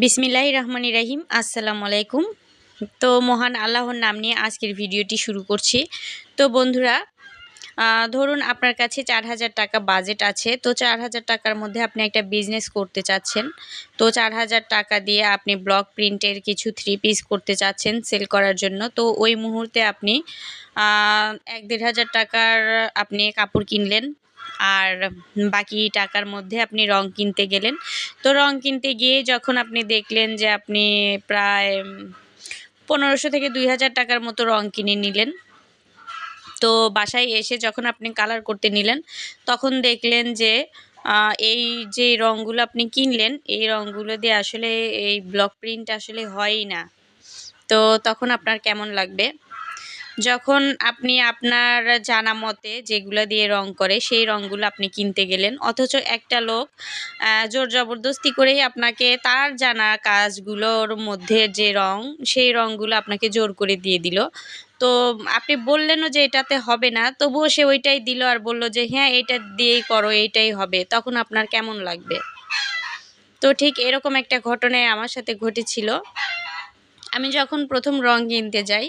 বিসমিল্লাহির রহমানির রহিম। আসসালামু আলাইকুম। তো মহান আল্লাহর নাম নিয়ে আজকের ভিডিওটি শুরু করছি। তো বন্ধুরা, ধরুন আপনার কাছে ৪,০০০ টাকা বাজেট আছে। তো ৪,০০০ টাকার মধ্যে আপনি একটা বিজনেস করতে চাচ্ছেন। তো ৪,০০০ টাকা দিয়ে আপনি ব্লক প্রিন্টের কিছু 3 পিস করতে চাচ্ছেন সেল করার জন্য। তো ওই মুহূর্তে আপনি ১,৫০০ টাকার আপনি কাপড় কিনলেন। আর বাকি টাকার মধ্যে আপনি রং কিনতে গেলেন। তো রং কিনতে গিয়ে যখন আপনি দেখলেন যে আপনি প্রায় ১৫০০ থেকে ২,০০০ টাকার মতো রং কিনে নিলেন। তো বাসায় এসে যখন আপনি কালার করতে নিলেন, তখন দেখলেন যে এই যে রঙগুলো আপনি কিনলেন, এই রঙগুলো দিয়ে আসলে এই ব্লক প্রিন্ট আসলে হয়ই না। তো তখন আপনার কেমন লাগবে? যখন আপনি আপনার জানা মতে যেগুলো দিয়ে রং করে সেই রঙগুলো আপনি কিনতে গেলেন, অথচ একটা লোক জোর জবরদস্তি করেই আপনাকে তার জানা কাজগুলোর মধ্যে যে রং, সেই রঙগুলো আপনাকে জোর করে দিয়ে দিল। তো আপনি বললেনও যে এটাতে হবে না, তবুও সে ওইটাই দিল আর বলল যে হ্যাঁ, এটা দিয়েই করো, এইটাই হবে। তখন আপনার কেমন লাগবে? তো ঠিক এরকম একটা ঘটনাই আমার সাথে ঘটেছিল। আমি যখন ১ম রং কিনতে যাই,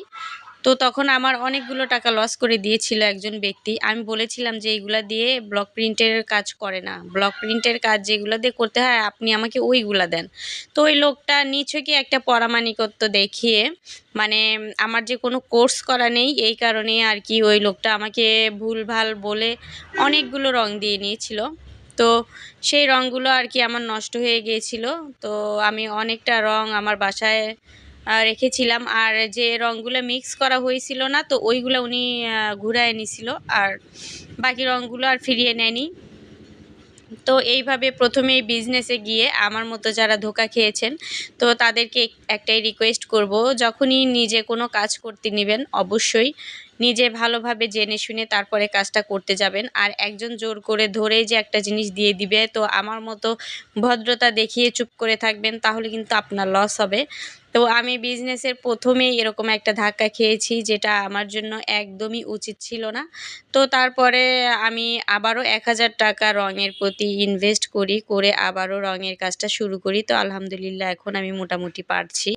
তো তখন আমার অনেকগুলো টাকা লস করে দিয়েছিল একজন ব্যক্তি। আমি বলেছিলাম যে এইগুলা দিয়ে ব্লক প্রিন্টের কাজ করে না। ব্লক প্রিন্টের কাজ যেগুলা দিয়ে করতে হয় আপনি আমাকে ওইগুলা দেন। তো ওই লোকটা নিছকই একটা পরামানিকত্ব দেখিয়ে, মানে আমার যে কোনো কোর্স করা নেই এই কারণেই আরকি ওই লোকটা আমাকে ভুলভাল বলে অনেকগুলো রং দিয়ে নিয়েছিল। তো সেই রঙগুলো আরকি আমার নষ্ট হয়ে গিয়েছিল। তো আমি অনেকটা রং আমার বাসায় রেখেছিলাম। আর যে রঙগুলো মিক্স করা হয়েছিল না, তো ওইগুলো উনি ঘুরায় নিছিল। আর বাকি রঙগুলো আর ফিরিয়ে নেয়নি। তো এইভাবে প্রথমে এই বিজনেসে গিয়ে আমার মতো যারা ধোঁকা খেয়েছেন, তো তাদেরকে একটাই রিকোয়েস্ট করব, যখনই নিজে কোনো কাজ করতে নিবেন অবশ্যই নিজে ভালোভাবে জেনে শুনে তারপরে কাজটা করতে যাবেন। আর একজন জোর করে ধরেই যে একটা জিনিস দিয়ে দিবে, তো আমার মতো ভদ্রতা দেখিয়ে চুপ করে থাকবেন, তাহলে কিন্তু আপনার লস হবে। তো আমি বিজনেসের প্রথমেই এরকম একটা ধাক্কা খেয়েছি, যেটা আমার জন্য একদমই উচিত ছিল না। তো তারপরে আমি আবারও ১,০০০ টাকা রঙের প্রতি ইনভেস্ট করি, করে আবারও রঙের কাজটা শুরু করি। তো আলহামদুলিল্লাহ এখন আমি মোটামুটি পারছি।